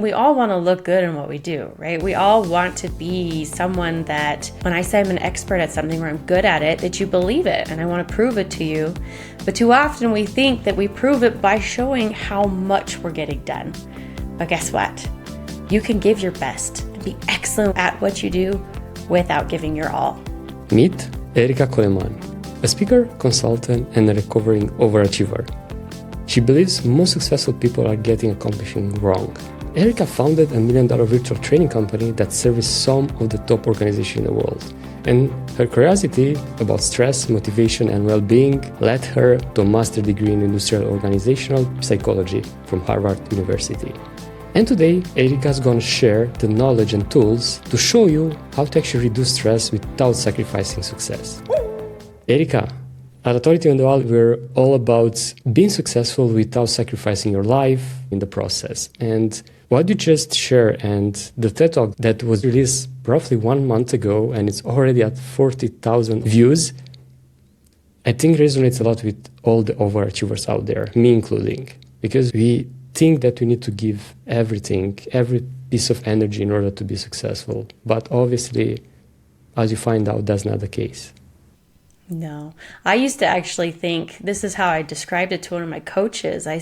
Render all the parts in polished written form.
We all want to look good in what we do, right? We all want to be someone that when I say I'm an expert at something or I'm good at it, that you believe it and I want to prove it to you. But too often we think that we prove it by showing how much we're getting done. But guess what? You can give your best and be excellent at what you do without giving your all. Meet Erika Coleman, a speaker, consultant, and a recovering overachiever. She believes most successful people are getting accomplishing wrong. Erika founded $1 million virtual training company that serves some of the top organizations in the world. And her curiosity about stress, motivation, and well-being led her to a master's degree in industrial organizational psychology from Harvard University. And today, Erika is going to share the knowledge and tools to show you how to actually reduce stress without sacrificing success. Erika, at Authority on the Wall, we're all about being successful without sacrificing your life in the process. And what you just shared and the TED Talk that was released roughly 1 month ago and it's already at 40,000 views, I think resonates a lot with all the overachievers out there, me including, because we think that we need to give everything, every piece of energy in order to be successful. But obviously, as you find out, that's not the case. No, I used to actually think, this is how I described it to one of my coaches. I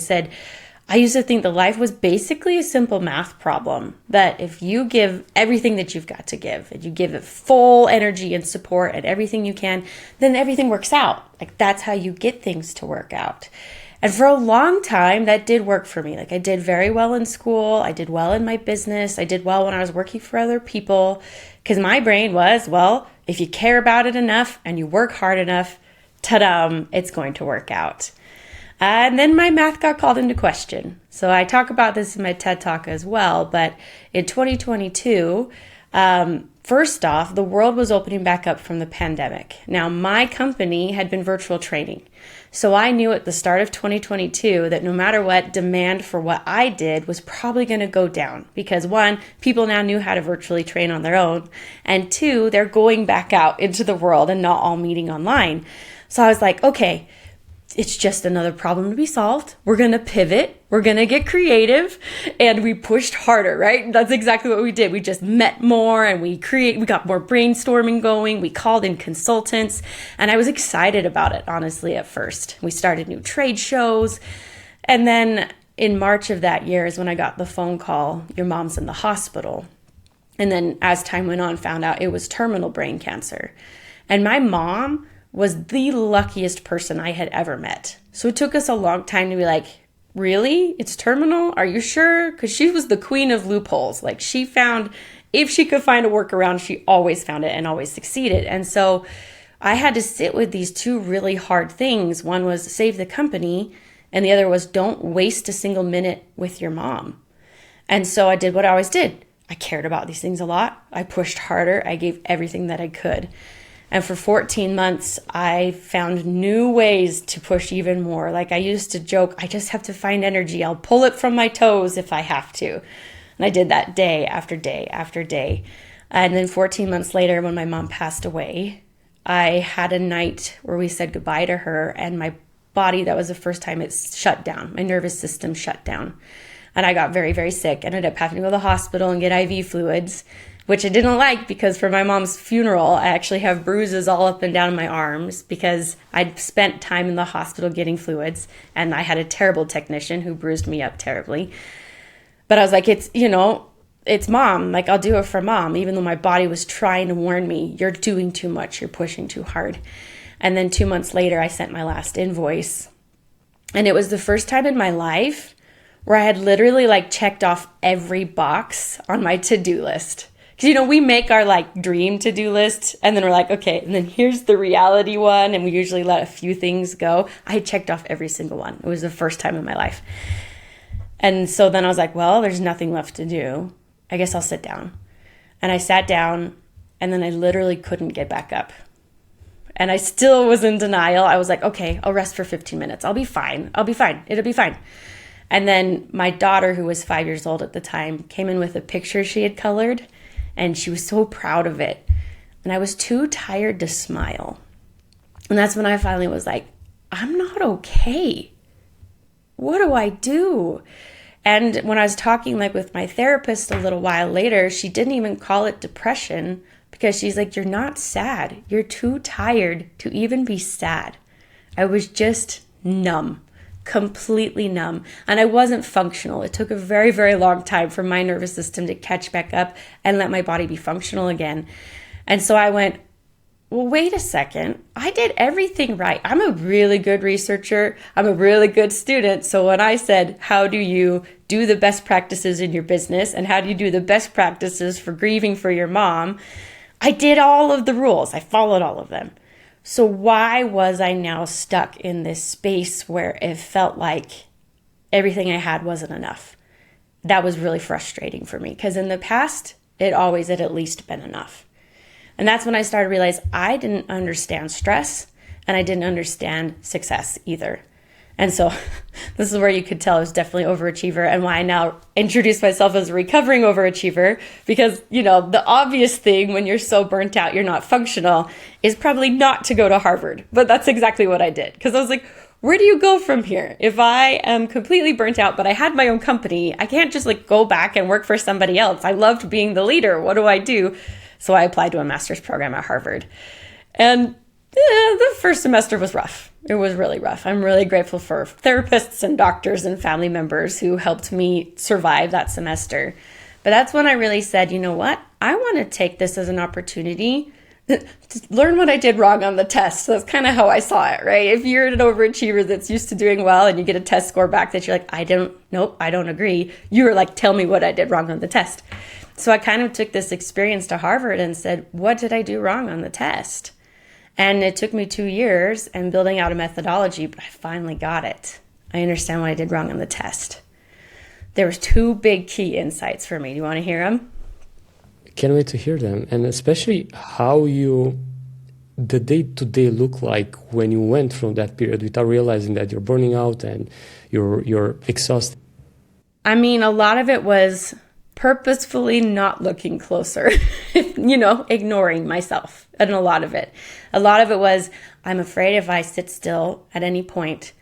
used to think that life was basically a simple math problem, that if you give everything that you've got to give, and you give it full energy and support and everything you can, then everything works out. Like that's how you get things to work out. And for a long time, that did work for me. Like I did very well in school. I did well in my business. I did well when I was working for other people because my brain was, well, if you care about it enough and you work hard enough, ta-da, it's going to work out. And then my math got called into question. So I talk about this in my TED Talk as well. But in 2022, first off, the world was opening back up from the pandemic. Now, my company had been virtual training. So I knew at the start of 2022 that no matter what, demand for what I did was probably going to go down. Because one, people now knew how to virtually train on their own. And two, they're going back out into the world and not all meeting online. So I was like, okay, it's just another problem to be solved. We're going to pivot. We're going to get creative. And we pushed harder, right? That's exactly what we did. We just met more and we got more brainstorming going. We called in consultants and I was excited about it, honestly, at first. We started new trade shows. And then in March of that year is when I got the phone call, your mom's in the hospital. And then as time went on, found out it was terminal brain cancer. And my mom was the luckiest person I had ever met. So it took us a long time to be like, really? It's terminal? Are you sure? Because she was the queen of loopholes. Like she found, if she could find a workaround, she always found it and always succeeded. And so I had to sit with these two really hard things. One was save the company and the other was don't waste a single minute with your mom. And so I did what I always did. I cared about these things a lot. I pushed harder. I gave everything that I could. And for 14 months, I found new ways to push even more. Like I used to joke, I just have to find energy. I'll pull it from my toes if I have to. And I did that day after day after day. And then 14 months later, when my mom passed away, I had a night where we said goodbye to her. And my body, that was the first time it shut down. My nervous system shut down. And I got very, very sick. Ended up having to go to the hospital and get IV fluids, which I didn't like because for my mom's funeral, I actually have bruises all up and down my arms because I'd spent time in the hospital getting fluids and I had a terrible technician who bruised me up terribly. But I was like, it's mom. Like I'll do it for mom, even though my body was trying to warn me, you're doing too much, you're pushing too hard. And then 2 months later, I sent my last invoice. And it was the first time in my life where I had literally like checked off every box on my to-do list. Because, we make our dream to-do list and then we're like, okay, and then here's the reality one. And we usually let a few things go. I had checked off every single one. It was the first time in my life. And so then I was like, well, there's nothing left to do. I guess I'll sit down. And I sat down and then I literally couldn't get back up. And I still was in denial. I was like, okay, I'll rest for 15 minutes. I'll be fine. It'll be fine. And then my daughter, who was 5 years old at the time, came in with a picture she had colored. And she was so proud of it. And I was too tired to smile. And that's when I finally was like, I'm not okay. What do I do? And when I was talking like with my therapist a little while later, she didn't even call it depression because she's like, you're not sad. You're too tired to even be sad. I was just numb, completely numb. And I wasn't functional. It took a very, very long time for my nervous system to catch back up and let my body be functional again. And so I went, well, wait a second. I did everything right. I'm a really good researcher. I'm a really good student. So when I said, how do you do the best practices in your business and how do you do the best practices for grieving for your mom, I did all of the rules. I followed all of them. So why was I now stuck in this space where it felt like everything I had wasn't enough? That was really frustrating for me because in the past, it always had at least been enough. And that's when I started to realize I didn't understand stress and I didn't understand success either. And so this is where you could tell I was definitely an overachiever and why I now introduce myself as a recovering overachiever because, the obvious thing when you're so burnt out, you're not functional is probably not to go to Harvard. But that's exactly what I did because I was like, where do you go from here? If I am completely burnt out, but I had my own company, I can't just go back and work for somebody else. I loved being the leader. What do I do? So I applied to a master's program at Harvard. And the first semester was rough. It was really rough. I'm really grateful for therapists and doctors and family members who helped me survive that semester. But that's when I really said, you know what? I want to take this as an opportunity to learn what I did wrong on the test. So that's kind of how I saw it, right? If you're an overachiever that's used to doing well and you get a test score back that you're like, I don't agree. You were like, tell me what I did wrong on the test. So I kind of took this experience to Harvard and said, what did I do wrong on the test? And it took me 2 years and building out a methodology, but I finally got it. I understand what I did wrong on the test. There was 2 big key insights for me. Do you want to hear them? Can't wait to hear them. And especially how the day-to-day look like when you went through that period without realizing that you're burning out and you're exhausted. I mean, a lot of it was purposefully not looking closer, ignoring myself. And a lot of it was, I'm afraid if I sit still at any point,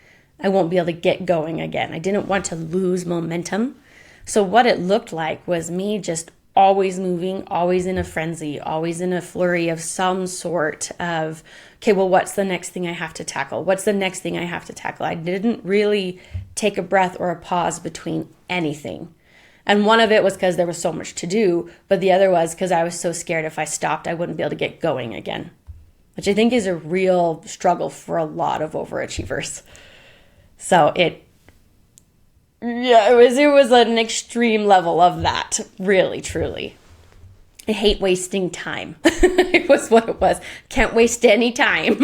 I won't be able to get going again. I didn't want to lose momentum. So what it looked like was me just always moving, always in a frenzy, always in a flurry of some sort of, okay, well, what's the next thing I have to tackle? What's the next thing I have to tackle? I didn't really take a breath or a pause between anything. And one of it was because there was so much to do, but the other was because I was so scared if I stopped, I wouldn't be able to get going again, which I think is a real struggle for a lot of overachievers. So it was an extreme level of that, really, truly. I hate wasting time. It was what it was. Can't waste any time.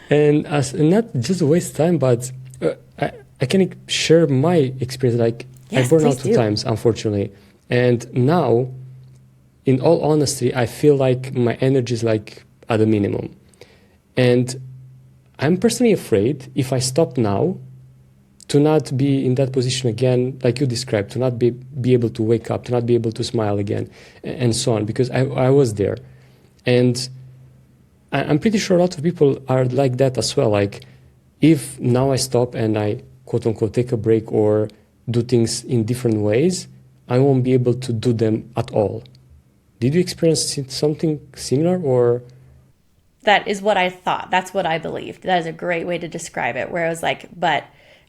And not just waste time, but I can share my experience. Yes, I burned out 2 do. times, unfortunately. And now, in all honesty, I feel like my energy is at a minimum. And I'm personally afraid if I stop now to not be in that position again, like you described, to not be able to wake up, to not be able to smile again, and so on, because I was there. And I'm pretty sure a lot of people are like that as well. If now I stop and I quote unquote take a break or do things in different ways, I won't be able to do them at all. Did you experience something similar or? That is what I thought. That's what I believed. That is a great way to describe it, where I was like, but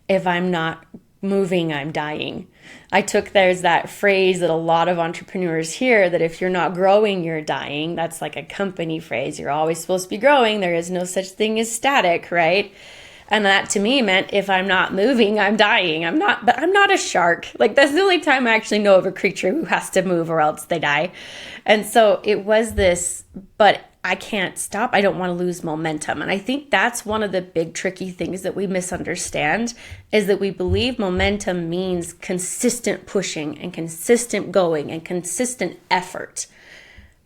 if I'm not moving, I'm dying. There's that phrase that a lot of entrepreneurs hear that if you're not growing, you're dying. That's like a company phrase. You're always supposed to be growing. There is no such thing as static, right? And that to me meant if I'm not moving, I'm dying. But I'm not a shark. That's the only time I actually know of a creature who has to move or else they die. And so it was this, but I can't stop. I don't want to lose momentum. And I think that's one of the big tricky things that we misunderstand is that we believe momentum means consistent pushing and consistent going and consistent effort.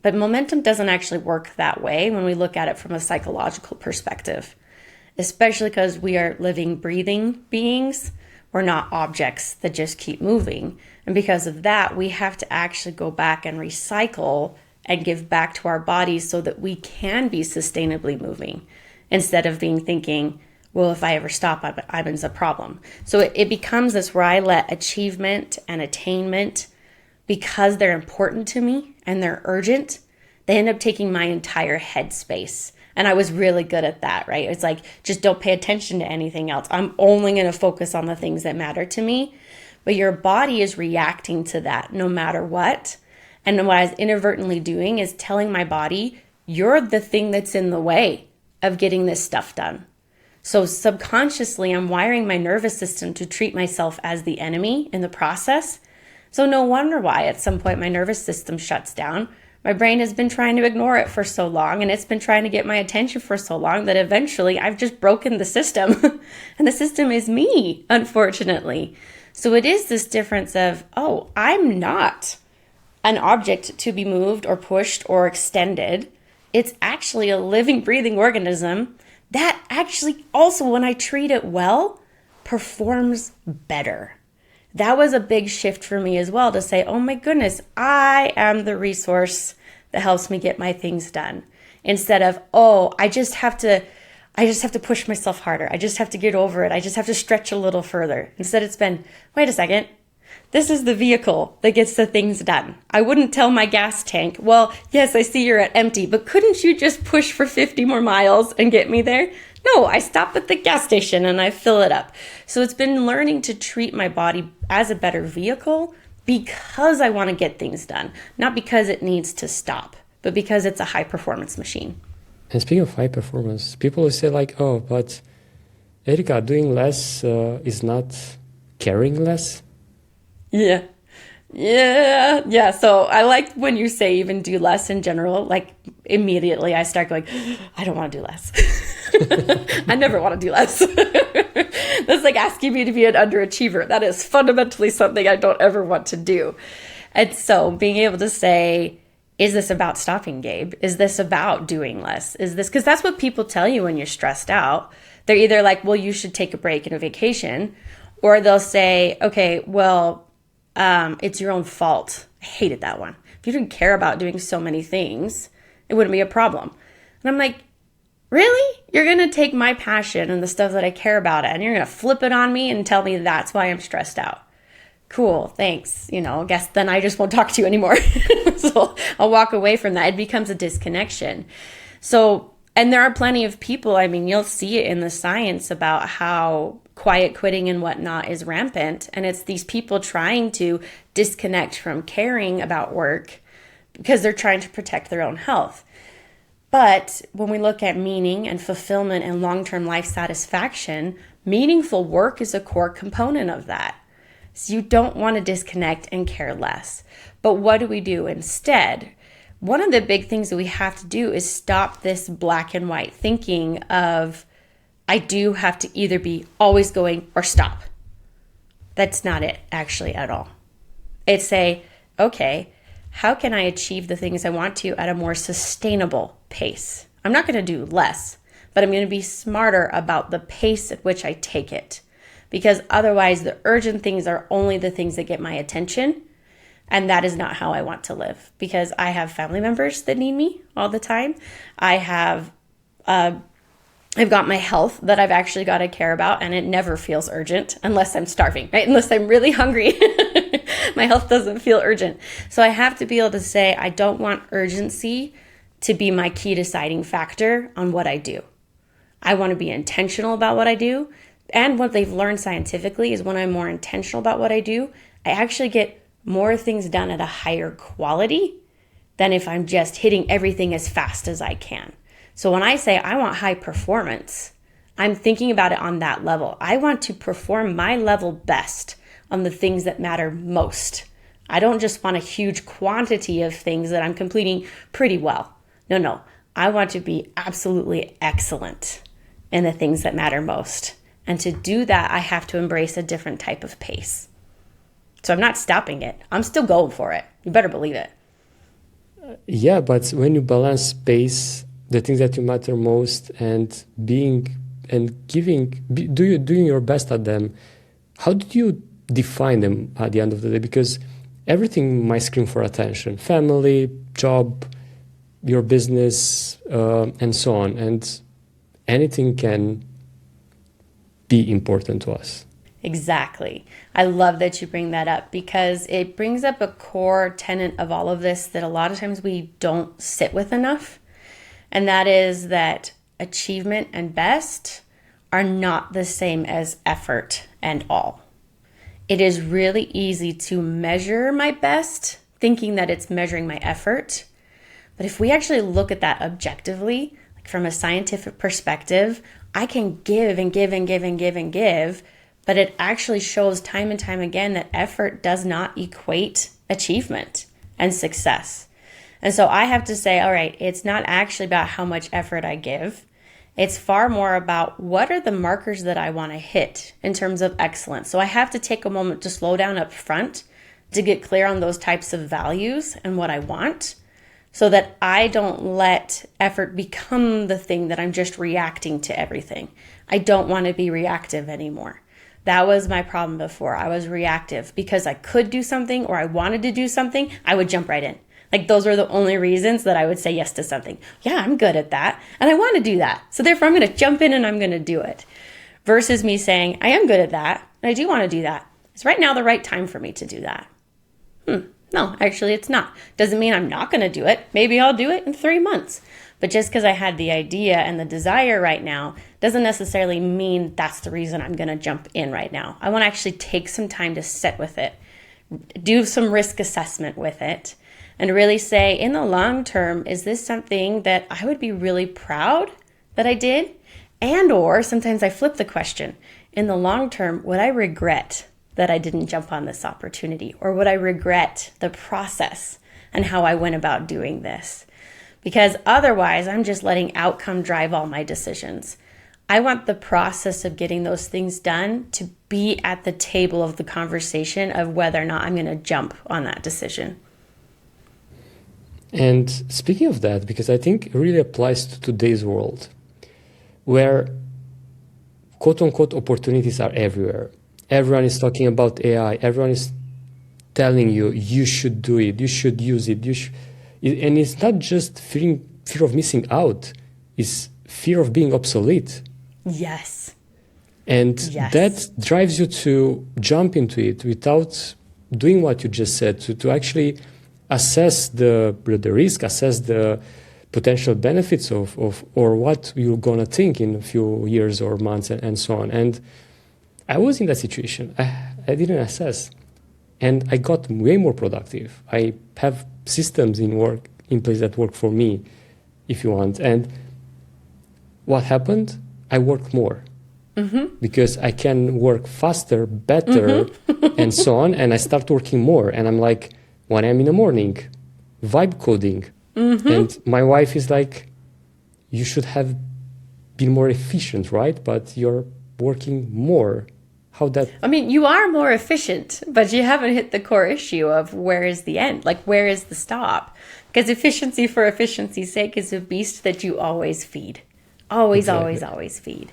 But momentum doesn't actually work that way when we look at it from a psychological perspective, especially because we are living, breathing beings. We're not objects that just keep moving. And because of that, we have to actually go back and recycle and give back to our bodies so that we can be sustainably moving instead of thinking, Well, if I ever stop, I'm in a problem. So it becomes this where I let achievement and attainment, because they're important to me and they're urgent, they end up taking my entire headspace. And I was really good at that, right? It's like, just don't pay attention to anything else. I'm only going to focus on the things that matter to me. But your body is reacting to that no matter what. And what I was inadvertently doing is telling my body, you're the thing that's in the way of getting this stuff done. So subconsciously, I'm wiring my nervous system to treat myself as the enemy in the process. So no wonder why at some point my nervous system shuts down. My brain has been trying to ignore it for so long, and it's been trying to get my attention for so long that eventually I've just broken the system. And the system is me, unfortunately. So it is this difference of, oh, I'm not an object to be moved or pushed or extended. It's actually a living, breathing organism that actually also, when I treat it well, performs better. That was a big shift for me as well, to say, oh my goodness, I am the resource that helps me get my things done. Instead of, oh, I just have to push myself harder. I just have to get over it. I just have to stretch a little further. Instead, it's been, wait a second. This is the vehicle that gets the things done. I wouldn't tell my gas tank, well, yes, I see you're at empty, but couldn't you just push for 50 more miles and get me there? No, I stop at the gas station and I fill it up. So it's been learning to treat my body as a better vehicle because I want to get things done, not because it needs to stop, but because it's a high performance machine. And speaking of high performance, people will say like, oh, but Erika, doing less is not caring less. Yeah. So I like when you say even do less in general, like immediately I start going, I don't want to do less. I never want to do less. That's like asking me to be an underachiever. That is fundamentally something I don't ever want to do. And so being able to say, is this about stopping, Gabe? Is this about doing less? Is this, because that's what people tell you when you're stressed out. They're either like, well, you should take a break and a vacation, or they'll say, okay, well, it's your own fault. I hated that one. If you didn't care about doing so many things, it wouldn't be a problem. And I'm like, really? You're going to take my passion and the stuff that I care about and you're going to flip it on me and tell me that's why I'm stressed out. Cool, thanks. I guess then I just won't talk to you anymore. So I'll walk away from that. It becomes a disconnection. So, and there are plenty of people, you'll see it in the science about how quiet quitting and whatnot is rampant. And it's these people trying to disconnect from caring about work because they're trying to protect their own health. But when we look at meaning and fulfillment and long-term life satisfaction, meaningful work is a core component of that. So you don't want to disconnect and care less. But what do we do instead? One of the big things that we have to do is stop this black and white thinking of, I do have to either be always going or stop. That's not it actually at all. It's say, okay, how can I achieve the things I want to at a more sustainable pace? I'm not going to do less, but I'm going to be smarter about the pace at which I take it. Because otherwise the urgent things are only the things that get my attention. And that is not how I want to live, because I have family members that need me all the time. I've got my health that I've actually got to care about, and it never feels urgent unless I'm starving, right? Unless I'm really hungry. My health doesn't feel urgent. So I have to be able to say, I don't want urgency to be my key deciding factor on what I do. I want to be intentional about what I do. And what they've learned scientifically is when I'm more intentional about what I do, I actually get more things done at a higher quality than if I'm just hitting everything as fast as I can. So when I say I want high performance, I'm thinking about it on that level. I want to perform my level best on the things that matter most. I don't just want a huge quantity of things that I'm completing pretty well. No. I want to be absolutely excellent in the things that matter most. And to do that, I have to embrace a different type of pace. So I'm not stopping it. I'm still going for it. You better believe it. Yeah, but when you balance pace, the things that you matter most, and doing your best at them, how do you define them at the end of the day? Because everything might scream for attention: family, job, your business, and so on. And anything can be important to us. Exactly. I love that you bring that up because it brings up a core tenet of all of this that a lot of times we don't sit with enough. And that is that achievement and best are not the same as effort and all. It is really easy to measure my best, thinking that it's measuring my effort. But if we actually look at that objectively, like from a scientific perspective, I can give and give and give and give and give, but it actually shows time and time again that effort does not equate achievement and success. And so I have to say, all right, it's not actually about how much effort I give. It's far more about what are the markers that I want to hit in terms of excellence. So I have to take a moment to slow down up front to get clear on those types of values and what I want so that I don't let effort become the thing that I'm just reacting to everything. I don't want to be reactive anymore. That was my problem before. I was reactive because I could do something or I wanted to do something. I would jump right in. Like those were the only reasons that I would say yes to something. Yeah, I'm good at that. And I want to do that. So therefore I'm going to jump in and I'm going to do it. Versus me saying, I am good at that. And I do want to do that. Is right now the right time for me to do that? No, actually it's not. Doesn't mean I'm not going to do it. Maybe I'll do it in 3 months. But just because I had the idea and the desire right now doesn't necessarily mean that's the reason I'm going to jump in right now. I want to actually take some time to sit with it, do some risk assessment with it, and really say, in the long term, is this something that I would be really proud that I did? And or sometimes I flip the question. In the long term, would I regret that I didn't jump on this opportunity? Or would I regret the process and how I went about doing this? Because otherwise, I'm just letting outcome drive all my decisions. I want the process of getting those things done to be at the table of the conversation of whether or not I'm going to jump on that decision. And speaking of that, because I think it really applies to today's world, where quote-unquote opportunities are everywhere. Everyone is talking about AI. Everyone is telling you, you should do it, you should use it. And it's not just fear of missing out. It's fear of being obsolete. Yes. And that drives you to jump into it without doing what you just said, to actually assess the risk, assess the potential benefits of or what you're going to think in a few years or months and so on. And I was in that situation. I didn't assess. And I got way more productive. I have systems in place that work for me, if you want. And what happened? I worked more. Because I can work faster, better, and so on. And I start working more. And I'm like, 1 a.m. in the morning, vibe coding. And my wife is like, you should have been more efficient, right? But you're working more. How that? I mean, you are more efficient, but you haven't hit the core issue of where is the end? Like, where is the stop? Because efficiency for efficiency's sake is a beast that you always feed. Always, exactly. always feed.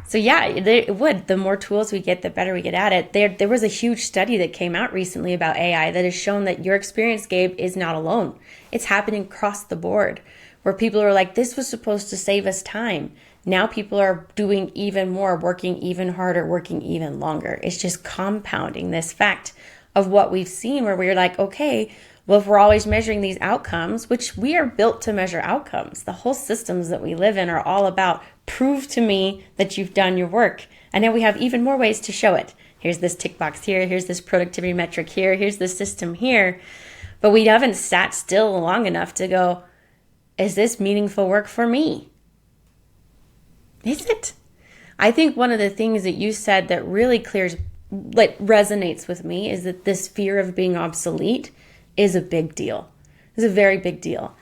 So yeah, it would. The more tools we get, the better we get at it. There was a huge study that came out recently about AI that has shown that your experience, Gabe, is not alone. It's happening across the board where people are like, this was supposed to save us time. Now people are doing even more, working even harder, working even longer. It's just compounding this fact of what we've seen where we're like, okay, well, if we're always measuring these outcomes, which we are built to measure outcomes, the whole systems that we live in are all about prove to me that you've done your work. And then we have even more ways to show it. Here's this tick box here. Here's this productivity metric here. Here's this system here. But we haven't sat still long enough to go, is this meaningful work for me? Is it? I think one of the things that you said that really resonates with me is that this fear of being obsolete is a big deal. It's a very big deal.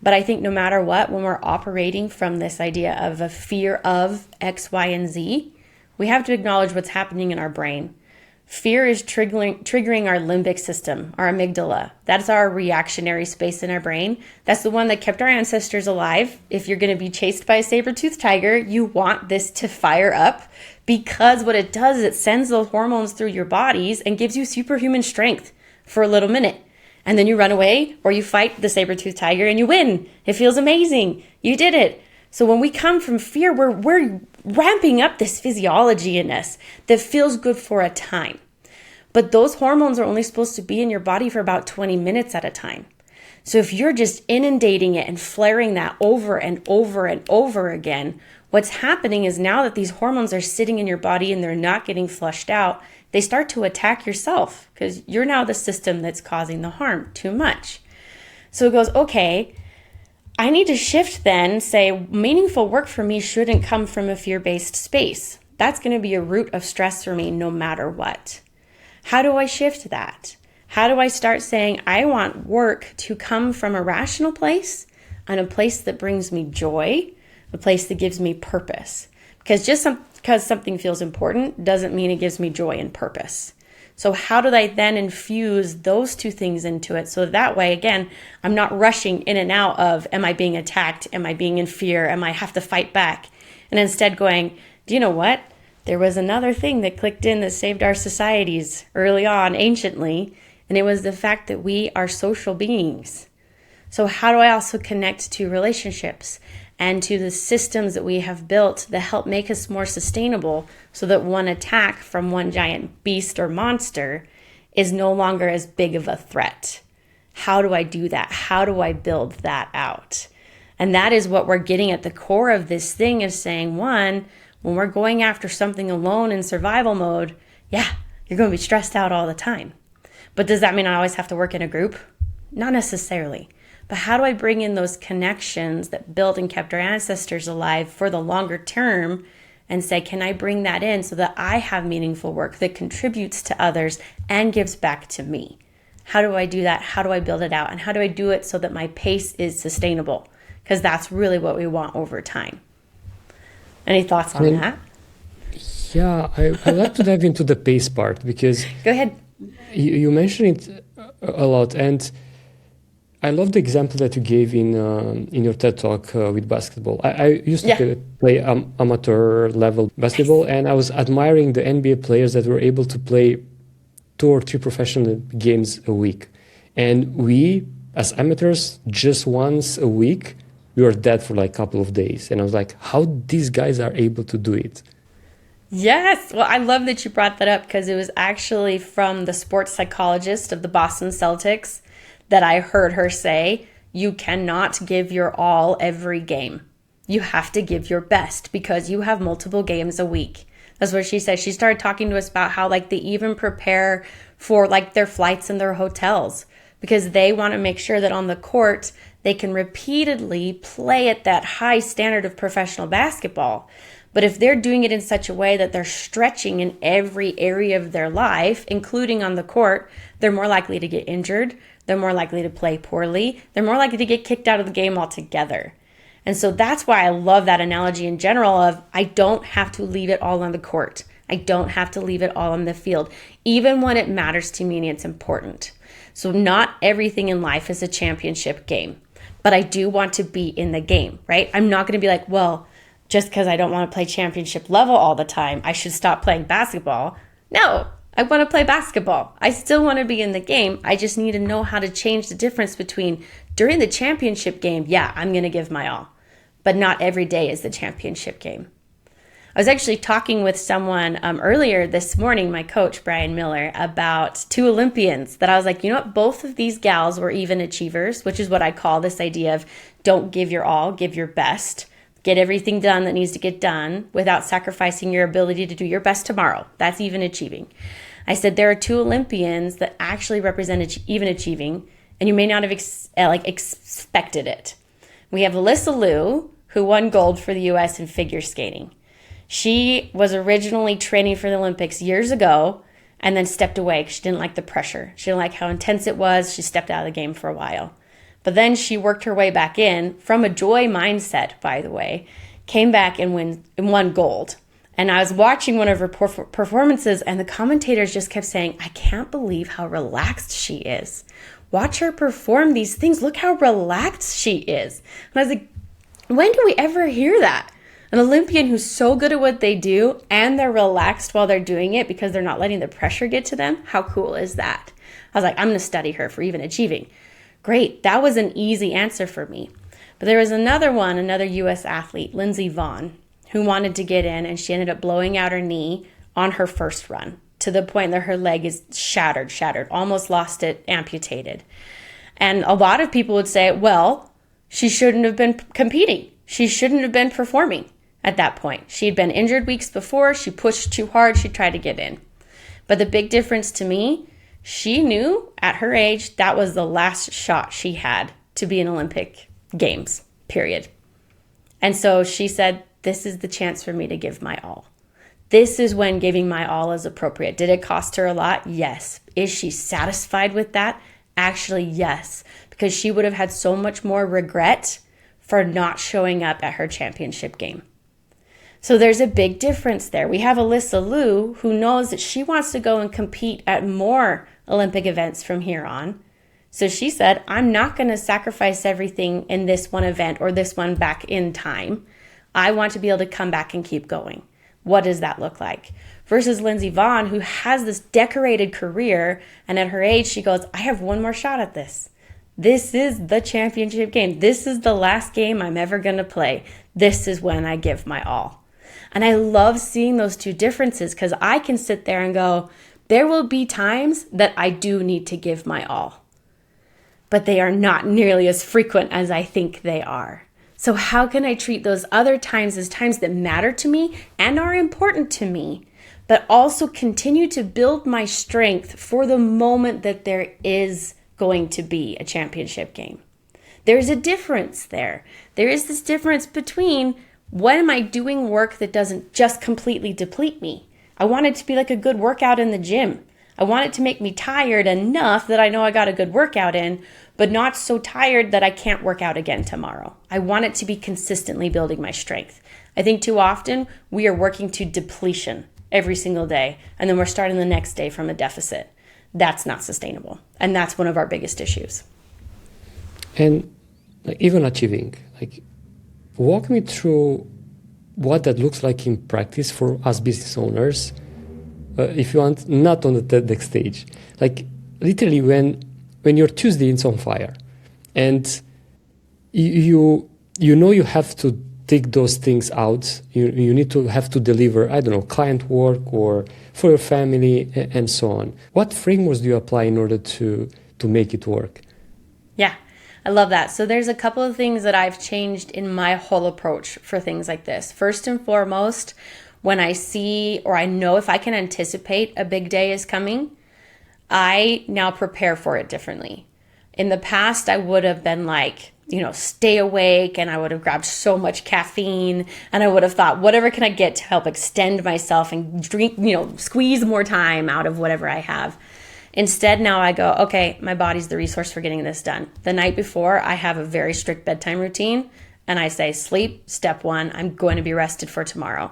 But I think no matter what, when we're operating from this idea of a fear of X, Y, and Z, we have to acknowledge what's happening in our brain. Fear is triggering our limbic system, our amygdala. That's our reactionary space in our brain. That's the one that kept our ancestors alive. If you're going to be chased by a saber-toothed tiger, you want this to fire up because what it does is it sends those hormones through your bodies and gives you superhuman strength for a little minute. And then you run away or you fight the saber-toothed tiger and you win. It feels amazing. You did it. So when we come from fear, we're ramping up this physiology in us that feels good for a time. But those hormones are only supposed to be in your body for about 20 minutes at a time. So if you're just inundating it and flaring that over and over and over again, what's happening is now that these hormones are sitting in your body and they're not getting flushed out, they start to attack yourself because you're now the system that's causing the harm too much. So it goes, okay, I need to shift then, say meaningful work for me shouldn't come from a fear-based space. That's going to be a root of stress for me no matter what. How do I shift that? How do I start saying I want work to come from a rational place and a place that brings me joy, a place that gives me purpose? Because because something feels important doesn't mean it gives me joy and purpose. So how do I then infuse those two things into it? So that way, again, I'm not rushing in and out of, am I being attacked? Am I being in fear? Am I have to fight back? And instead going, do you know what? There was another thing that clicked in that saved our societies early on, anciently, and it was the fact that we are social beings. So how do I also connect to relationships and to the systems that we have built that help make us more sustainable so that one attack from one giant beast or monster is no longer as big of a threat? How do I do that? How do I build that out? And that is what we're getting at the core of this thing, is saying, one, when we're going after something alone in survival mode, yeah, you're going to be stressed out all the time. But does that mean I always have to work in a group? Not necessarily. But how do I bring in those connections that built and kept our ancestors alive for the longer term and say, can I bring that in so that I have meaningful work that contributes to others and gives back to me? How do I do that? How do I build it out? And how do I do it so that my pace is sustainable? Because that's really what we want over time. Any thoughts on that? Yeah, I like to dive into the pace part because... Go ahead. You mentioned it a lot, and I love the example that you gave in your TED Talk with basketball. I used to play amateur level basketball, and I was admiring the NBA players that were able to play 2 or 3 professional games a week. And we, as amateurs, just once a week, we were dead for like a couple of days. And I was like, how these guys are able to do it? Yes. Well, I love that you brought that up because it was actually from the sports psychologist of the Boston Celtics that I heard her say, you cannot give your all every game. You have to give your best because you have multiple games a week. That's what she said. She started talking to us about how like they even prepare for like their flights and their hotels because they want to make sure that on the court they can repeatedly play at that high standard of professional basketball. But if they're doing it in such a way that they're stretching in every area of their life, including on the court, they're more likely to get injured. They're more likely to play poorly. They're more likely to get kicked out of the game altogether. And so that's why I love that analogy in general of I don't have to leave it all on the court. I don't have to leave it all on the field, even when it matters to me and it's important. So not everything in life is a championship game, but I do want to be in the game, right? I'm not going to be like, well, just because I don't want to play championship level all the time, I should stop playing basketball. No, I want to play basketball. I still want to be in the game. I just need to know how to change the difference between during the championship game, yeah, I'm going to give my all, but not every day is the championship game. I was actually talking with someone earlier this morning, my coach, Brian Miller, about 2 Olympians that I was like, you know what, both of these gals were even achievers, which is what I call this idea of don't give your all, give your best. Get everything done that needs to get done without sacrificing your ability to do your best tomorrow. That's even achieving. I said there are 2 Olympians that actually represent even achieving, and you may not have expected it. We have Alyssa Liu, who won gold for the U.S. in figure skating. She was originally training for the Olympics years ago and then stepped away because she didn't like the pressure. She didn't like how intense it was. She stepped out of the game for a while. But then she worked her way back in from a joy mindset, by the way, came back and won gold. And I was watching one of her performances and the commentators just kept saying, I can't believe how relaxed she is. Watch her perform these things. Look how relaxed she is. And I was like, when do we ever hear that? An Olympian who's so good at what they do and they're relaxed while they're doing it because they're not letting the pressure get to them. How cool is that? I was like, I'm going to study her for even achieving. Great. That was an easy answer for me. But there was another U.S. athlete, Lindsey Vonn. who wanted to get in, and she ended up blowing out her knee on her first run to the point that her leg is shattered, almost lost it, amputated. And a lot of people would say, well, she shouldn't have been competing. She shouldn't have been performing at that point. She had been injured weeks before. She pushed too hard. She tried to get in. But the big difference to me, she knew at her age that was the last shot she had to be in Olympic Games, period. And so she said, this is the chance for me to give my all. This is when giving my all is appropriate. Did it cost her a lot? Yes. Is she satisfied with that? Actually, yes, because she would have had so much more regret for not showing up at her championship game. So there's a big difference there. We have Alyssa Liu, who knows that she wants to go and compete at more Olympic events from here on. So she said, I'm not going to sacrifice everything in this one event or this one back in time. I want to be able to come back and keep going. What does that look like? Versus Lindsey Vonn, who has this decorated career, and at her age, she goes, I have one more shot at this. This is the championship game. This is the last game I'm ever going to play. This is when I give my all. And I love seeing those two differences because I can sit there and go, there will be times that I do need to give my all, but they are not nearly as frequent as I think they are. So how can I treat those other times as times that matter to me and are important to me, but also continue to build my strength for the moment that there is going to be a championship game? There's a difference there. There is this difference between when am I doing work that doesn't just completely deplete me? I want it to be like a good workout in the gym. I want it to make me tired enough that I know I got a good workout in, but not so tired that I can't work out again tomorrow. I want it to be consistently building my strength. I think too often we are working to depletion every single day, and then we're starting the next day from a deficit. That's not sustainable. And that's one of our biggest issues. And even achieving, walk me through what that looks like in practice for us business owners. If you want, not on the TEDx stage. Literally when your Tuesday is on fire and you know you have to take those things out, you need to have to deliver, I don't know, client work or for your family and so on. What frameworks do you apply in order to make it work? Yeah, I love that. So there's a couple of things that I've changed in my whole approach for things like this. First and foremost, when I see or I know if I can anticipate a big day is coming, I now prepare for it differently. In the past, I would have been stay awake, and I would have grabbed so much caffeine, and I would have thought, whatever can I get to help extend myself and drink, squeeze more time out of whatever I have. Instead, now I go, okay, my body's the resource for getting this done. The night before, I have a very strict bedtime routine, and I say, sleep, step one, I'm going to be rested for tomorrow.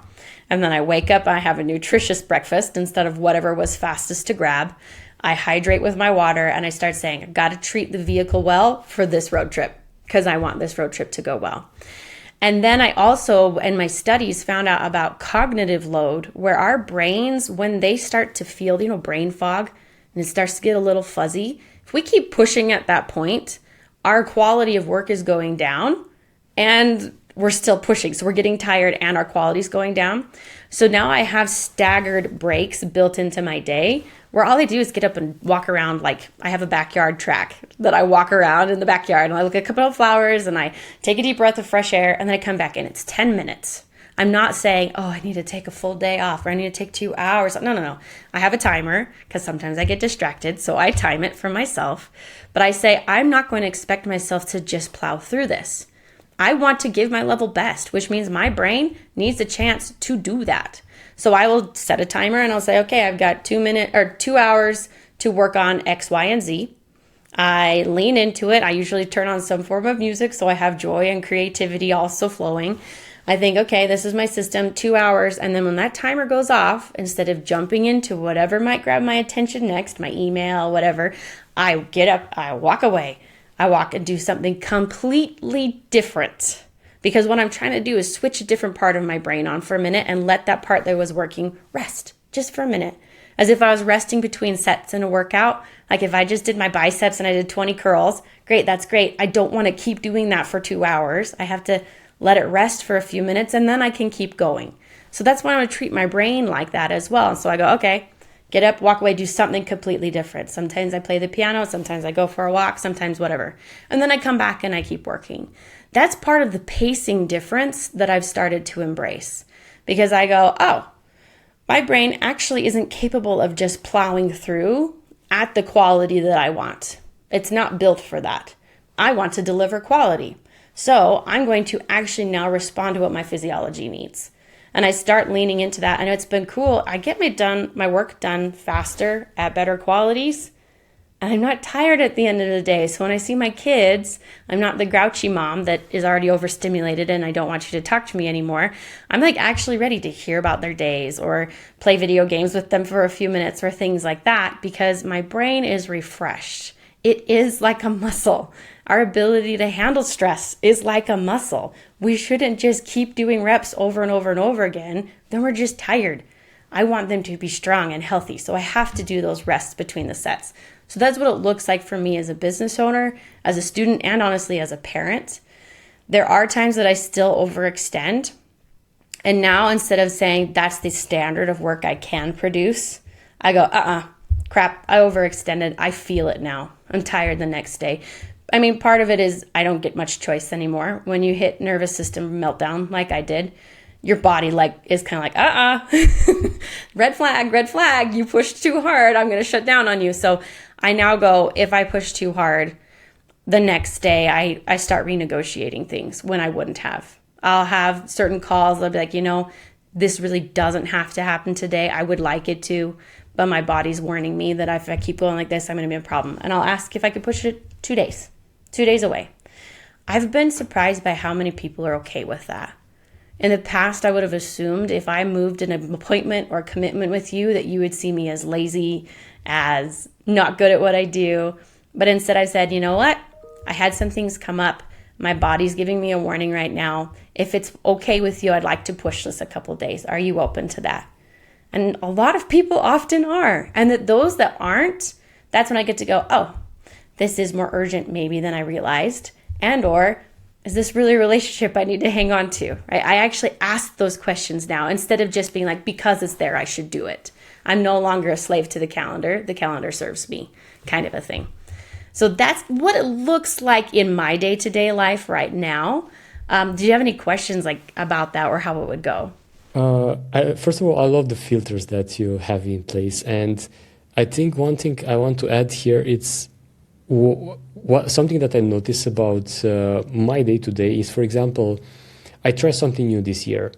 And then I wake up, I have a nutritious breakfast instead of whatever was fastest to grab. I hydrate with my water, and I start saying, I've got to treat the vehicle well for this road trip because I want this road trip to go well. And then I also, in my studies, found out about cognitive load, where our brains, when they start to feel, brain fog, and it starts to get a little fuzzy, if we keep pushing at that point, our quality of work is going down, and we're still pushing. So we're getting tired and our quality is going down. So now I have staggered breaks built into my day where all I do is get up and walk around. I have a backyard track that I walk around in the backyard, and I look at a couple of flowers and I take a deep breath of fresh air, and then I come back in. It's 10 minutes. I'm not saying, I need to take a full day off or I need to take 2 hours. No. I have a timer because sometimes I get distracted. So I time it for myself. But I say, I'm not going to expect myself to just plow through this. I want to give my level best, which means my brain needs a chance to do that. So I will set a timer and I'll say, okay, I've got 2 hours to work on X, Y, and Z. I lean into it. I usually turn on some form of music so I have joy and creativity also flowing. I think, okay, this is my system, 2 hours. And then when that timer goes off, instead of jumping into whatever might grab my attention next, my email, whatever, I get up, I walk away. I walk and do something completely different, because what I'm trying to do is switch a different part of my brain on for a minute and let that part that was working rest just for a minute, as if I was resting between sets in a workout. Like if I just did my biceps and I did 20 curls, great, that's great. I don't want to keep doing that for 2 hours. I have to let it rest for a few minutes, and then I can keep going. So that's why I want to treat my brain like that as well. And so I go, okay, get up, walk away, do something completely different. Sometimes I play the piano, sometimes I go for a walk, sometimes whatever. And then I come back and I keep working. That's part of the pacing difference that I've started to embrace, because I go, oh, my brain actually isn't capable of just plowing through at the quality that I want. It's not built for that. I want to deliver quality. So I'm going to actually now respond to what my physiology needs. And I start leaning into that. I know it's been cool. I get my work done faster at better qualities. And I'm not tired at the end of the day. So when I see my kids, I'm not the grouchy mom that is already overstimulated and I don't want you to talk to me anymore. I'm like actually ready to hear about their days or play video games with them for a few minutes or things like that, because my brain is refreshed. It is like a muscle. Our ability to handle stress is like a muscle. We shouldn't just keep doing reps over and over and over again. Then we're just tired. I want them to be strong and healthy. So I have to do those rests between the sets. So that's what it looks like for me as a business owner, as a student, and honestly as a parent. There are times that I still overextend. And now instead of saying that's the standard of work I can produce, I go, crap, I overextended. I feel it now. I'm tired the next day. I mean, part of it is I don't get much choice anymore. When you hit nervous system meltdown like I did, your body is kind of like, red flag, you pushed too hard, I'm going to shut down on you. So I now go, if I push too hard, the next day I start renegotiating things when I wouldn't have. I'll have certain calls, I'll be like, this really doesn't have to happen today. I would like it to, but my body's warning me that if I keep going like this, I'm going to be a problem. And I'll ask if I could push it 2 days away. I've been surprised by how many people are okay with that. In the past, I would have assumed if I moved an appointment or commitment with you that you would see me as lazy, as not good at what I do. But instead I said, you know what? I had some things come up. My body's giving me a warning right now. If it's okay with you, I'd like to push this a couple days. Are you open to that? And a lot of people often are. And that those that aren't, that's when I get to go, oh, this is more urgent maybe than I realized. And or is this really a relationship I need to hang on to? Right? I actually ask those questions now instead of just being like, because it's there, I should do it. I'm no longer a slave to the calendar. The calendar serves me, kind of a thing. So that's what it looks like in my day-to-day life right now. Do you have any questions about that or how it would go? First of all, I love the filters that you have in place. And I think one thing I want to add here, it's something that I notice about my day-to-day is, for example, I tried something new this year.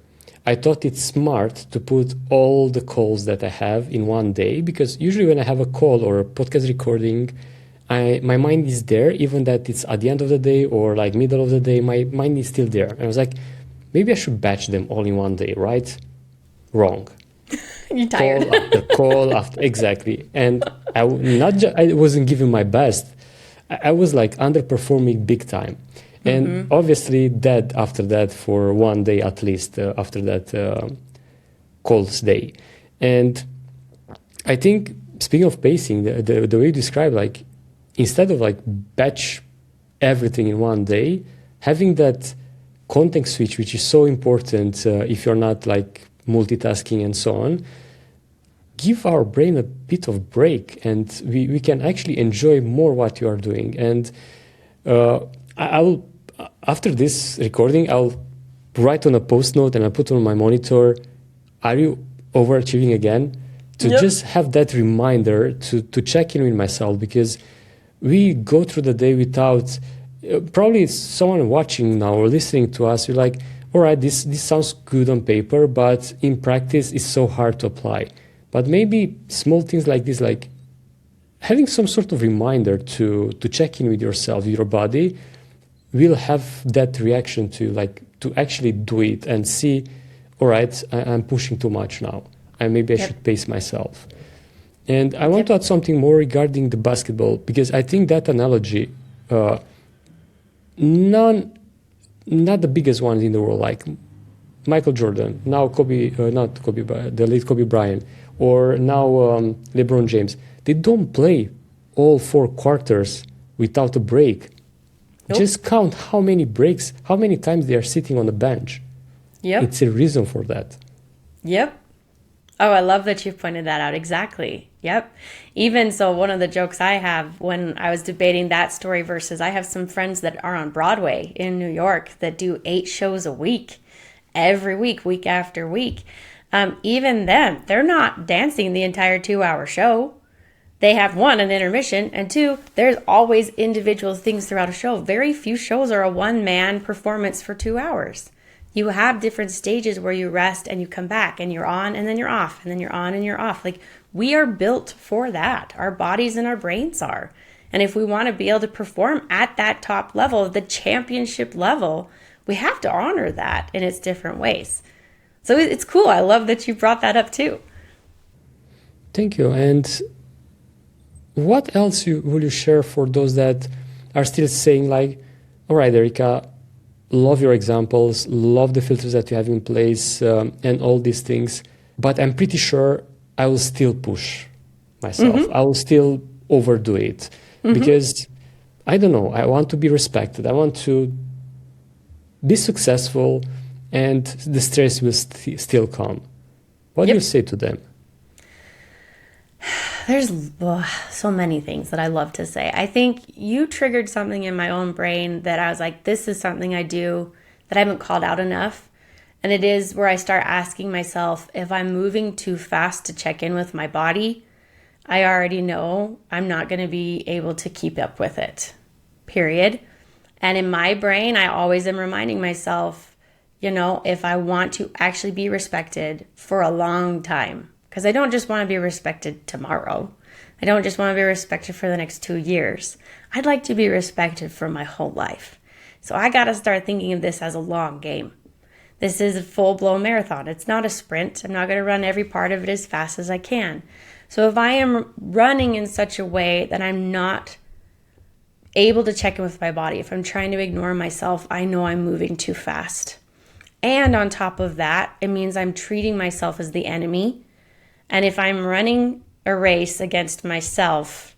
I thought it's smart to put all the calls that I have in one day, because usually when I have a call or a podcast recording, my mind is there, even that it's at the end of the day or like middle of the day, my mind is still there. And I was like, maybe I should batch them all in one day, right? Wrong. You're tired. Call after, exactly. And I wasn't giving my best. I was like underperforming big time. And obviously dead after that for one day at least, after that calls day. And I think, speaking of pacing, the way you describe, like, instead of like batch everything in one day, having that context switch, which is so important if you're not like multitasking and so on, give our brain a bit of break, and we can actually enjoy more what you are doing. And I'll, after this recording, I'll write on a post note and I'll put on my monitor, are you overachieving again? To just have that reminder to check in with myself, because we go through the day without, probably someone watching now or listening to us, you're like, all right, this sounds good on paper, but in practice it's so hard to apply. But maybe small things like this, like having some sort of reminder to check in with yourself, your body, will have that reaction to actually do it and see, all right, I'm pushing too much now. And maybe I should pace myself. And I want to add something more regarding the basketball, because I think that analogy, not the biggest ones in the world, like Michael Jordan, now the late Kobe Bryant, or now LeBron James, they don't play all 4 quarters without a break. Nope. Just count how many breaks, how many times they are sitting on the bench. Yep. It's a reason for that. Yep. Oh, I love that you've pointed that out. Exactly. Yep. Even so, one of the jokes I have when I was debating that story versus I have some friends that are on Broadway in New York that do 8 shows a week, every week, week after week. Even them, they're not dancing the entire 2-hour show. They have 1, an intermission, and 2, there's always individual things throughout a show. Very few shows are a one-man performance for 2 hours. You have different stages where you rest and you come back and you're on and then you're off and then you're on and you're off. Like, we are built for that. Our bodies and our brains are. And if we want to be able to perform at that top level, the championship level, we have to honor that in its different ways. So it's cool. I love that you brought that up too. Thank you. And what else will you share for those that are still saying like, all right, Erika, love your examples, love the filters that you have in place and all these things, but I'm pretty sure I will still push myself. Mm-hmm. I will still overdo it because, I don't know, I want to be respected. I want to be successful and the stress will still come. What do you say to them? There's so many things that I love to say. I think you triggered something in my own brain that I was like, this is something I do that I haven't called out enough. And it is where I start asking myself, if I'm moving too fast to check in with my body, I already know I'm not going to be able to keep up with it, period. And in my brain, I always am reminding myself, if I want to actually be respected for a long time, because I don't just want to be respected tomorrow. I don't just want to be respected for the next 2 years. I'd like to be respected for my whole life. So I got to start thinking of this as a long game. This is a full-blown marathon. It's not a sprint. I'm not going to run every part of it as fast as I can. So if I am running in such a way that I'm not able to check in with my body, if I'm trying to ignore myself, I know I'm moving too fast. And on top of that, it means I'm treating myself as the enemy. And if I'm running a race against myself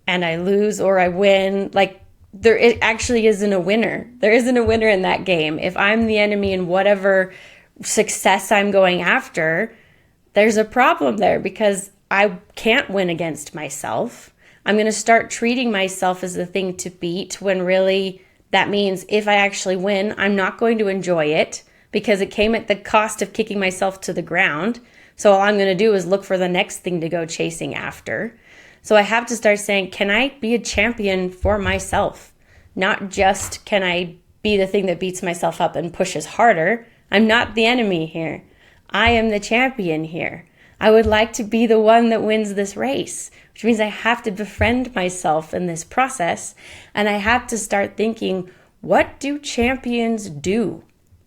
and I lose or I win, it actually isn't a winner. There isn't a winner in that game. If I'm the enemy in whatever success I'm going after, there's a problem there because I can't win against myself. I'm going to start treating myself as the thing to beat when really that means if I actually win, I'm not going to enjoy it because it came at the cost of kicking myself to the ground. So all I'm going to do is look for the next thing to go chasing after. So I have to start saying, can I be a champion for myself? Not just can I be the thing that beats myself up and pushes harder. I'm not the enemy here. I am the champion here. I would like to be the one that wins this race, which means I have to befriend myself in this process. And I have to start thinking, what do champions do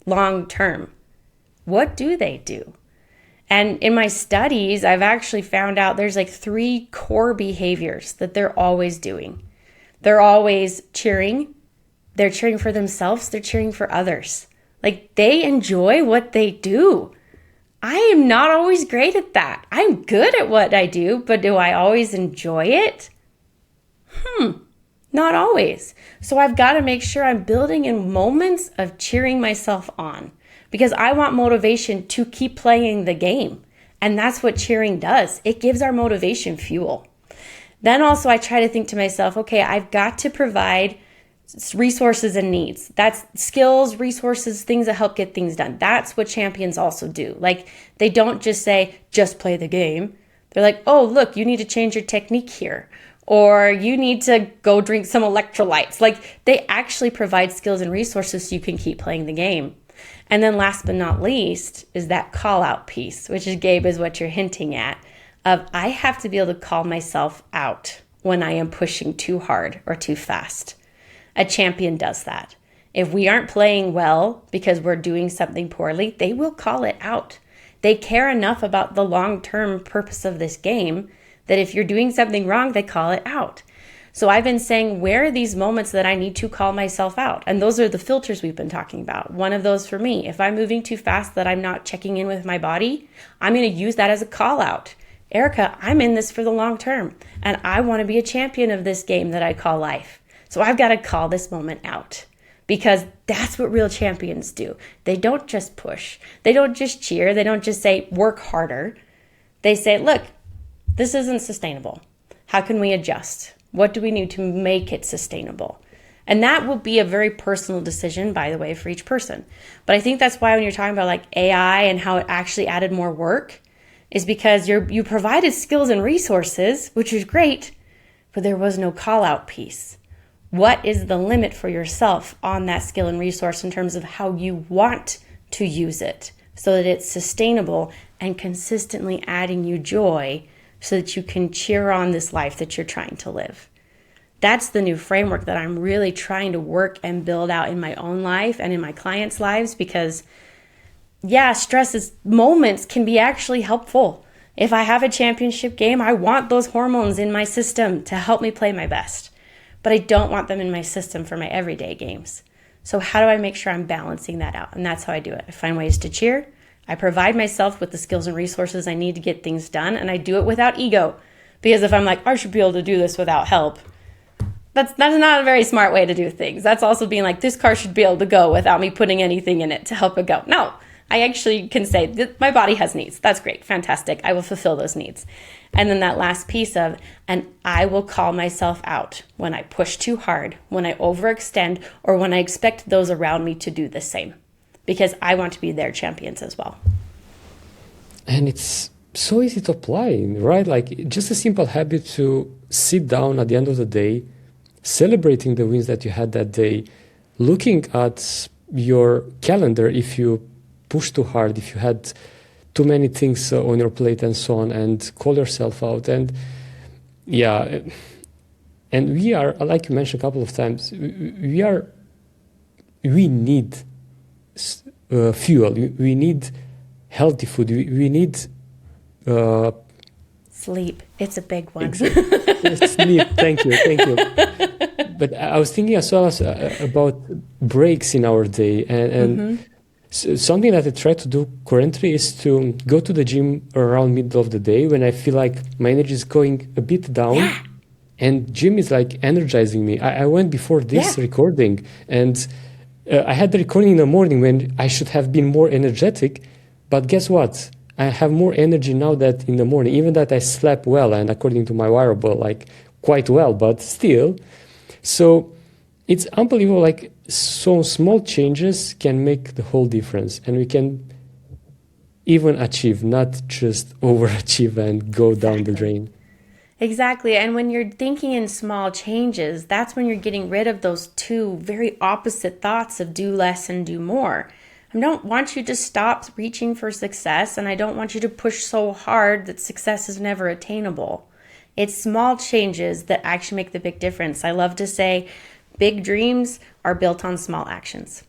long term? What do they do? And in my studies, I've actually found out there's 3 core behaviors that they're always doing. They're always cheering. They're cheering for themselves. They're cheering for others. They enjoy what they do. I am not always great at that. I'm good at what I do, but do I always enjoy it? Not always. So I've got to make sure I'm building in moments of cheering myself on. Because I want motivation to keep playing the game. And that's what cheering does. It gives our motivation fuel. Then also I try to think to myself, okay, I've got to provide resources and needs. That's skills, resources, things that help get things done. That's what champions also do. They don't just say, just play the game. They're like, oh, look, you need to change your technique here. Or you need to go drink some electrolytes. They actually provide skills and resources so you can keep playing the game. And then last but not least is that call out piece, which is, Gabe, is what you're hinting at, of I have to be able to call myself out when I am pushing too hard or too fast. A champion does that. If we aren't playing well because we're doing something poorly, they will call it out. They care enough about the long-term purpose of this game that if you're doing something wrong, they call it out. So I've been saying, where are these moments that I need to call myself out? And those are the filters we've been talking about. One of those for me, if I'm moving too fast that I'm not checking in with my body, I'm going to use that as a call out. Erika, I'm in this for the long term, and I want to be a champion of this game that I call life. So I've got to call this moment out, because that's what real champions do. They don't just push. They don't just cheer. They don't just say, work harder. They say, look, this isn't sustainable. How can we adjust? What do we need to make it sustainable? And that will be a very personal decision, by the way, for each person. But I think that's why when you're talking about like AI and how it actually added more work, is because you provided skills and resources, which is great, but there was no call out piece. What is the limit for yourself on that skill and resource in terms of how you want to use it so that it's sustainable and consistently adding you joy so that you can cheer on this life that you're trying to live? That's the new framework that I'm really trying to work and build out in my own life and in my clients' lives, because stress moments can be actually helpful. If I have a championship game, I want those hormones in my system to help me play my best, but I don't want them in my system for my everyday games. So how do I make sure I'm balancing that out? And that's how I do it. I find ways to cheer. I provide myself with the skills and resources I need to get things done, and I do it without ego. Because if I'm like, I should be able to do this without help, that's not a very smart way to do things. That's also being like, this car should be able to go without me putting anything in it to help it go. No, I actually can say that my body has needs. That's great. Fantastic. I will fulfill those needs. And then that last piece of, and I will call myself out when I push too hard, when I overextend, or when I expect those around me to do the same, because I want to be their champions as well. And it's so easy to apply, right? Like just a simple habit to sit down at the end of the day, celebrating the wins that you had that day, looking at your calendar if you push too hard, if you had too many things on your plate and so on, and call yourself out. And and we are, like you mentioned a couple of times, we need fuel, we need healthy food, we need sleep. It's a big one. Sleep, thank you. But I was thinking as well as about breaks in our day, and something that I try to do currently is to go to the gym around middle of the day when I feel like my energy is going a bit down, and gym is like energizing me. I went before this recording, and I had the recording in the morning when I should have been more energetic, but guess what? I have more energy now that in the morning, even that I slept well, and according to my wearable, like quite well, but still. So it's unbelievable, like so small changes can make the whole difference, and we can even achieve, not just overachieve and go down the drain. Exactly. And when you're thinking in small changes, that's when you're getting rid of those two very opposite thoughts of do less and do more. I don't want you to stop reaching for success, and I don't want you to push so hard that success is never attainable. It's small changes that actually make the big difference. I love to say big dreams are built on small actions.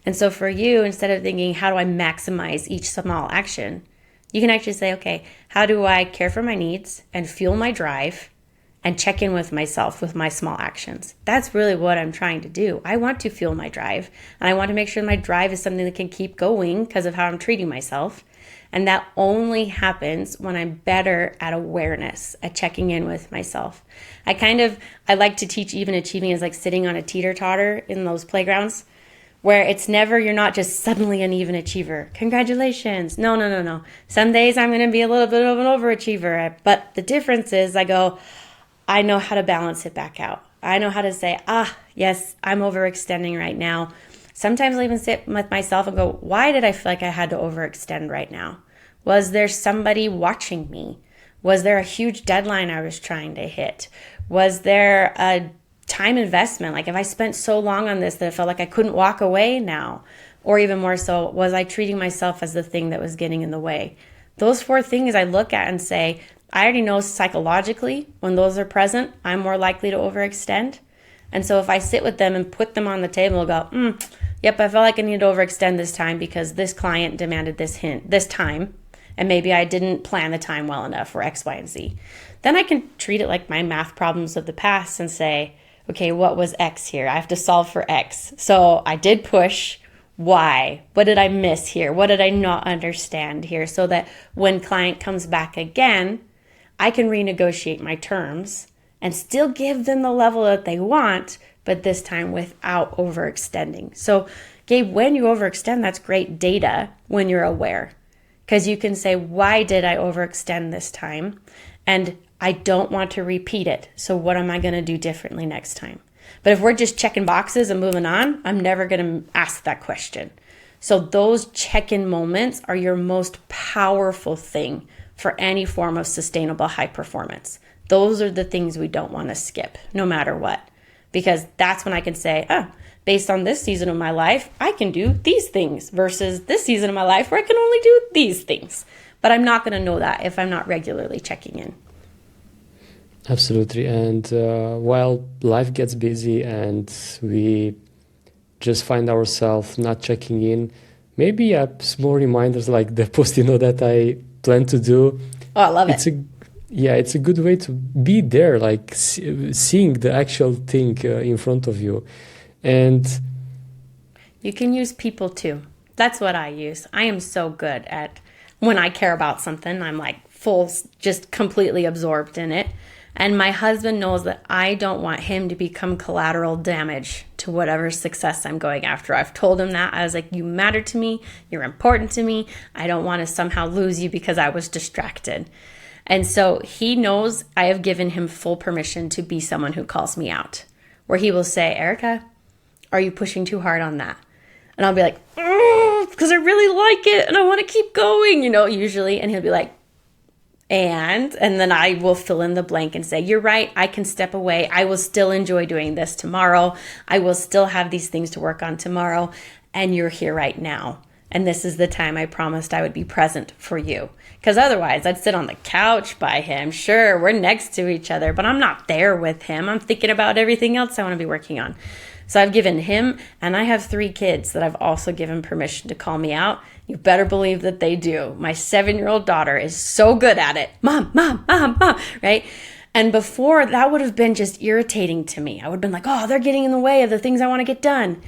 And so for you, instead of thinking, how do I maximize each small action, you can actually say, okay, how do I care for my needs and fuel my drive and check in with myself with my small actions? That's really what I'm trying to do. I want to fuel my drive, and I want to make sure my drive is something that can keep going because of how I'm treating myself. And that only happens when I'm better at awareness, at checking in with myself. I like to teach even achieving as like sitting on a teeter-totter in those playgrounds, where it's never, you're not just suddenly an even achiever. Congratulations. No. Some days I'm going to be a little bit of an overachiever. But the difference is I know how to balance it back out. I know how to say, yes, I'm overextending right now. Sometimes I'll even sit with myself and go, why did I feel like I had to overextend right now? Was there somebody watching me? Was there a huge deadline I was trying to hit? Was there a time investment? Like if I spent so long on this that I felt like I couldn't walk away now, or even more so, was I treating myself as the thing that was getting in the way? Those 4 things I look at and say, I already know psychologically when those are present, I'm more likely to overextend. And so if I sit with them and put them on the table and go, yep, I felt like I need to overextend this time because this client demanded this time, and maybe I didn't plan the time well enough for X, Y, and Z. Then I can treat it like my math problems of the past and say, okay, what was X here? I have to solve for X. So I did push. Why? What did I miss here? What did I not understand here? So that when client comes back again, I can renegotiate my terms and still give them the level that they want, but this time without overextending. So, Gabe, when you overextend, that's great data when you're aware, because you can say, why did I overextend this time? And I don't want to repeat it. So what am I going to do differently next time? But if we're just checking boxes and moving on, I'm never going to ask that question. So those check-in moments are your most powerful thing for any form of sustainable high performance. Those are the things we don't want to skip, no matter what. Because that's when I can say, based on this season of my life, I can do these things versus this season of my life where I can only do these things. But I'm not going to know that if I'm not regularly checking in. Absolutely. And while life gets busy and we just find ourselves not checking in, maybe small reminders like the post-it note that I plan to do. Oh, I love it. It's a good way to be there, like seeing the actual thing in front of you. And you can use people too. That's what I use. I am so good at when I care about something, I'm like just completely absorbed in it. And my husband knows that I don't want him to become collateral damage to whatever success I'm going after. I've told him that. I was like, you matter to me. You're important to me. I don't want to somehow lose you because I was distracted. And so he knows I have given him full permission to be someone who calls me out, where he will say, Erika, are you pushing too hard on that? And I'll be like, because I really like it and I want to keep going, usually. And he'll be like, and then I will fill in the blank and say, you're right, I can step away. I will still enjoy doing this tomorrow. I will still have these things to work on tomorrow. And you're here right now. And this is the time I promised I would be present for you. Because otherwise I'd sit on the couch by him. Sure, we're next to each other, but I'm not there with him. I'm thinking about everything else I want to be working on. So I've given him, and I have 3 kids that I've also given permission to call me out. You better believe that they do. My 7-year-old daughter is so good at it. Mom, right? And before, that would have been just irritating to me. I would have been like, they're getting in the way of the things I want to get done.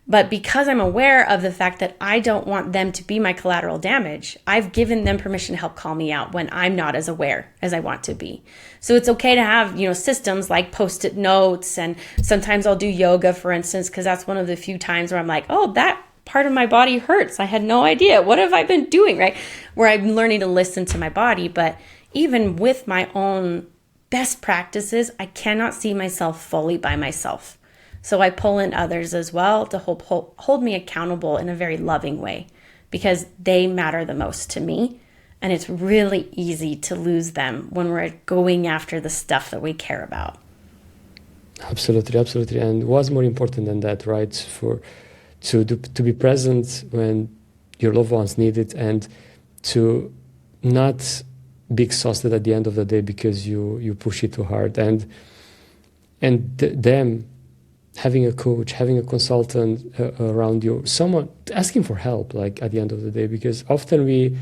But because I'm aware of the fact that I don't want them to be my collateral damage, I've given them permission to help call me out when I'm not as aware as I want to be. So it's okay to have, systems like Post-it notes, and sometimes I'll do yoga, for instance, because that's one of the few times where I'm like, that part of my body hurts. I had no idea. What have I been doing, right? Where I'm learning to listen to my body. But even with my own best practices, I cannot see myself fully by myself. So I pull in others as well to hold me accountable in a very loving way, because they matter the most to me. And it's really easy to lose them when we're going after the stuff that we care about. Absolutely. And what's more important than that, right? To be present when your loved ones need it, and to not be exhausted at the end of the day because you push it too hard. And them having a coach, having a consultant around you, someone asking for help, like at the end of the day, because often we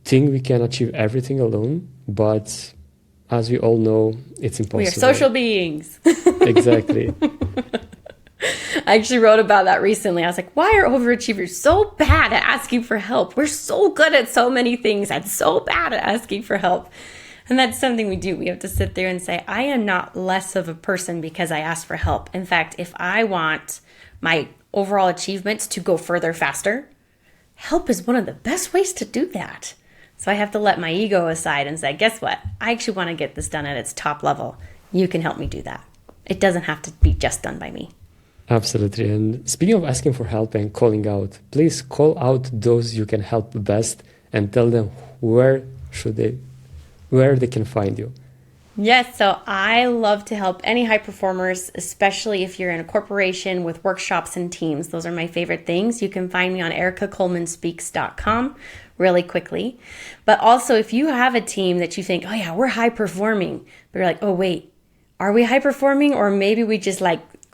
think we can achieve everything alone, but as we all know, it's impossible. We are social beings. Exactly. I actually wrote about that recently. I was like, why are overachievers so bad at asking for help? We're so good at so many things and so bad at asking for help. And that's something we do. We have to sit there and say, I am not less of a person because I ask for help. In fact, if I want my overall achievements to go further faster, help is one of the best ways to do that. So I have to let my ego aside and say, guess what? I actually want to get this done at its top level. You can help me do that. It doesn't have to be just done by me. Absolutely. And speaking of asking for help and calling out, please call out those you can help the best and tell them where they can find you. Yes, so I love to help any high performers, especially if you're in a corporation with workshops and teams. Those are my favorite things. You can find me on erikacoleman.speaks.com really quickly. But also, if you have a team that you think, we're high performing, but you're like, wait, are we high performing? Or maybe we just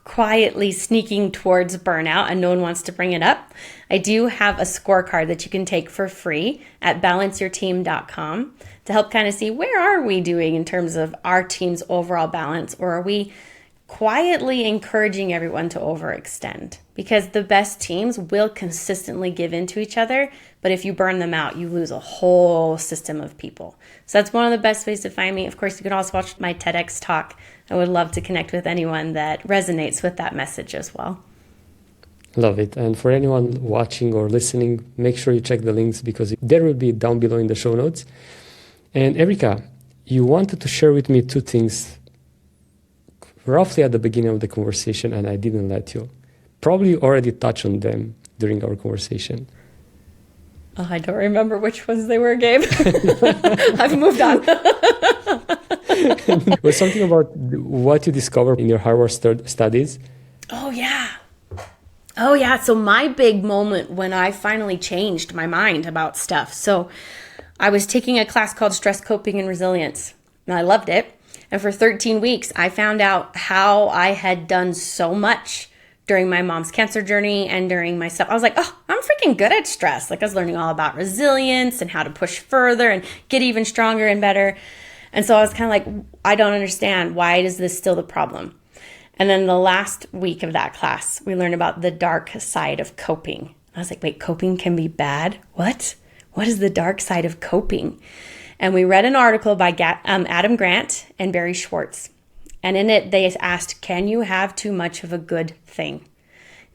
quietly sneaking towards burnout and no one wants to bring it up. I do have a scorecard that you can take for free at balanceyourteam.com to help kind of see where are we doing in terms of our team's overall balance, or are we quietly encouraging everyone to overextend, because the best teams will consistently give in to each other. But if you burn them out, you lose a whole system of people. So that's one of the best ways to find me. Of course, you can also watch my TEDx talk. I would love to connect with anyone that resonates with that message as well. Love it. And for anyone watching or listening, make sure you check the links because there will be down below in the show notes. And Erika, you wanted to share with me two things roughly at the beginning of the conversation, and I didn't let you. Probably already touched on them during our conversation. Oh, I don't remember which ones they were, Gabe. I've moved on. It was something about what you discovered in your Harvard studies. Oh, yeah. So my big moment when I finally changed my mind about stuff. So I was taking a class called Stress Coping and Resilience, and I loved it. And for 13 weeks, I found out how I had done so much during my mom's cancer journey and during my stuff. I was like, oh, I'm freaking good at stress. Like I was learning all about resilience and how to push further and get even stronger and better. And so I was kind of like, I don't understand. Why is this still the problem? And then the last week of that class, we learned about the dark side of coping. I was like, wait, coping can be bad? What? What is the dark side of coping? And we read an article by Adam Grant and Barry Schwartz. And in it, they asked, can you have too much of a good thing?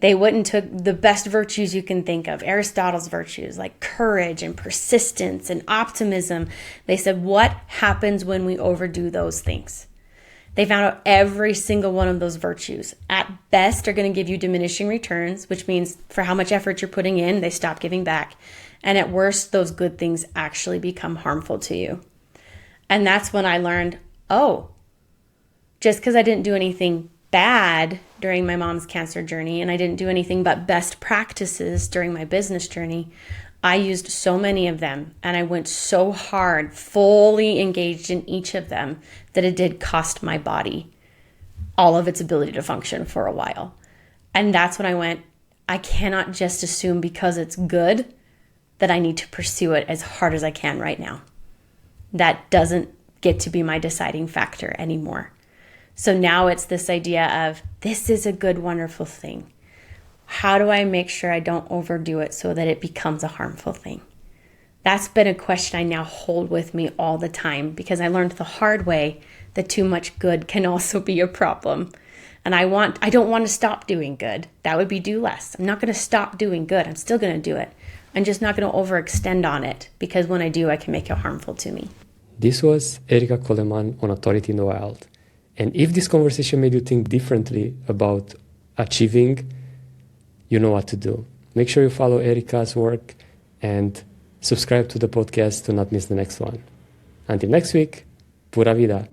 They went and took the best virtues you can think of, Aristotle's virtues like courage and persistence and optimism. They said, what happens when we overdo those things? They found out every single one of those virtues at best are going to give you diminishing returns, which means for how much effort you're putting in, they stop giving back. And at worst, those good things actually become harmful to you. And that's when I learned, oh, just because I didn't do anything bad during my mom's cancer journey and I didn't do anything but best practices during my business journey, I used so many of them and I went so hard, fully engaged in each of them, that it did cost my body all of its ability to function for a while. And that's when I went, I cannot just assume because it's good that I need to pursue it as hard as I can right now. That doesn't get to be my deciding factor anymore. So now it's this idea of, this is a good, wonderful thing. How do I make sure I don't overdo it so that it becomes a harmful thing? That's been a question I now hold with me all the time, because I learned the hard way that too much good can also be a problem. And I don't want to stop doing good. That would be do less. I'm not going to stop doing good. I'm still going to do it. I'm just not going to overextend on it, because when I do, I can make it harmful to me. This was Erika Coleman on Authority in the Wild. And if this conversation made you think differently about achieving, you know what to do. Make sure you follow Erika's work and subscribe to the podcast to not miss the next one. Until next week, pura vida.